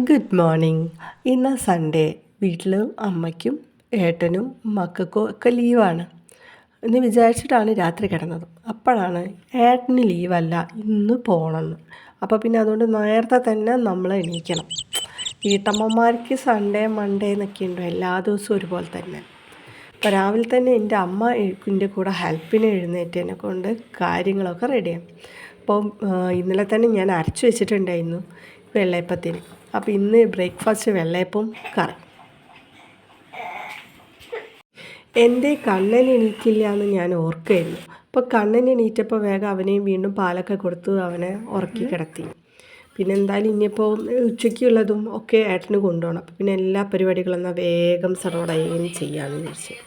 Good morning. ഇന്ന് Sunday. വീട്ടിലും അമ്മയ്ക്കും ഏട്ടനും മക്കൾക്കും ഒക്കെ ലീവാണ് എന്ന് വിചാരിച്ചിട്ടാണ് രാത്രി കിടന്നത്. അപ്പോഴാണ് ഏട്ടന് ലീവല്ല, ഇന്ന് പോകണമെന്ന്. അപ്പോൾ പിന്നെ അതുകൊണ്ട് നേരത്തെ തന്നെ നമ്മൾ എണീക്കണം. വീട്ടമ്മമാർക്ക് സൺഡേ മൺഡേ എന്നൊക്കെ ഉണ്ടോ, എല്ലാ ദിവസവും ഒരുപോലെ തന്നെ. അപ്പോൾ രാവിലെ തന്നെ എൻ്റെ അമ്മ എൻ്റെ കൂടെ ഹെൽപ്പിന് എഴുന്നേറ്റതിനെ കൊണ്ട് കാര്യങ്ങളൊക്കെ റെഡിയാണ്. അപ്പോൾ ഇന്നലെ തന്നെ ഞാൻ അരച്ചു വെച്ചിട്ടുണ്ടായിരുന്നു വെള്ളയപ്പത്തിന്. അപ്പോൾ ഇന്ന് ബ്രേക്ക്ഫാസ്റ്റ് വെള്ളയപ്പം കറി. എൻ്റെ കണ്ണൻ എണീറ്റില്ല എന്ന് ഞാൻ ഓർക്കുകയായിരുന്നു. അപ്പോൾ കണ്ണൻ എണീറ്റപ്പോൾ വേഗം അവനെയും വീണ്ടും പാലൊക്കെ കൊടുത്ത് അവനെ ഉറക്കി കിടത്തി. പിന്നെ എന്തായാലും ഇനിയിപ്പോൾ ഉച്ചയ്ക്കുള്ളതും ഒക്കെ ഏട്ടന് കൊണ്ടുപോകണം. അപ്പോൾ പിന്നെ എല്ലാ പരിപാടികളും എന്നാൽ വേഗം സടോടയും ചെയ്യാമെന്ന് വിചാരിച്ചു.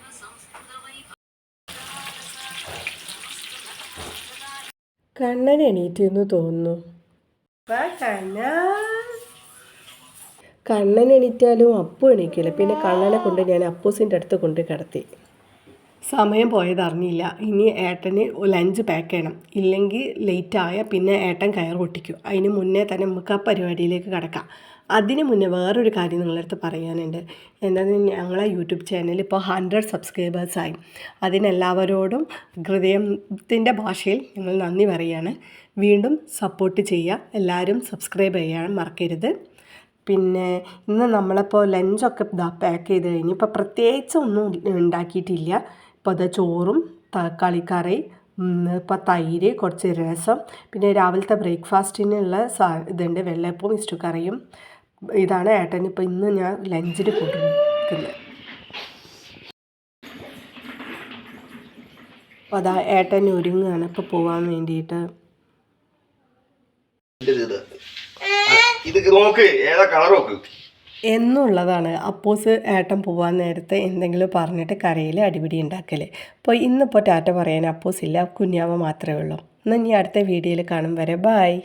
കണ്ണൻ എണീറ്റ് എന്ന് തോന്നുന്നു. കണ്ണൻ എണീറ്റാലും അപ്പു എണീക്കില്ല. പിന്നെ കണ്ണനെ കൊണ്ട് ഞാൻ അപ്പൂസിൻ്റെ അടുത്ത് കൊണ്ട് കിടത്തി. സമയം പോയത് അറിഞ്ഞില്ല. ഇനി ഏട്ടന് ലഞ്ച് പാക്ക് ചെയ്യണം, ഇല്ലെങ്കിൽ ലേറ്റായ പിന്നെ ഏട്ടൻ കയർ പൊട്ടിക്കും. അതിന് മുന്നേ തന്നെ നമുക്ക് ആ പരിപാടിയിലേക്ക് കിടക്കാം. അതിന് മുന്നേ വേറൊരു കാര്യം നിങ്ങളുടെ അടുത്ത് പറയാനുണ്ട്. എന്താണെന്ന് ഞങ്ങളെ യൂട്യൂബ് ചാനൽ ഇപ്പോൾ 100 സബ്സ്ക്രൈബേഴ്സായി. അതിനെല്ലാവരോടും ഹൃദയത്തിൻ്റെ ഭാഷയിൽ ഞങ്ങൾ നന്ദി പറയുകയാണ്. വീണ്ടും സപ്പോർട്ട് ചെയ്യുക, എല്ലാവരും സബ്സ്ക്രൈബ് ചെയ്യാൻ മറക്കരുത്. പിന്നെ ഇന്ന് നമ്മളിപ്പോൾ ലഞ്ചൊക്കെ പാക്ക് ചെയ്ത് കഴിഞ്ഞ് ഇപ്പോൾ പ്രത്യേകിച്ച് ഒന്നും ഉണ്ടാക്കിയിട്ടില്ല. ഇപ്പോൾ അത് ചോറും തക്കാളിക്കറി, ഇപ്പോൾ തൈര്, കുറച്ച് രസം, പിന്നെ രാവിലത്തെ ബ്രേക്ക്ഫാസ്റ്റിനുള്ള ഇതുണ്ട്, വെള്ളയപ്പവും ഇസ്റ്റു കറിയും. ഇതാണ് ഏട്ടൻ ഇപ്പോൾ ഇന്ന് ഞാൻ ലഞ്ചിന് കൊടുക്കുന്നത്. അപ്പോൾ അതാ ഏട്ടൻ ഒരുങ്ങുകയാണ് ഇപ്പോൾ പോകാൻ വേണ്ടിയിട്ട്. എന്നുള്ളതാണ് അപ്പോസ് ഏട്ടൻ പോകാൻ നേരത്തെ എന്തെങ്കിലും പറഞ്ഞിട്ട് കരയിൽ അടിപിടി ഉണ്ടാക്കൽ. അപ്പോൾ ഇന്നിപ്പോൾ ടാറ്റ പറയാൻ അപ്പോസില്ല, കുഞ്ഞാവ മാത്രമേ ഉള്ളൂ. എന്നാൽ ഇനി അടുത്ത വീഡിയോയിൽ കാണും വരെ ബായ്.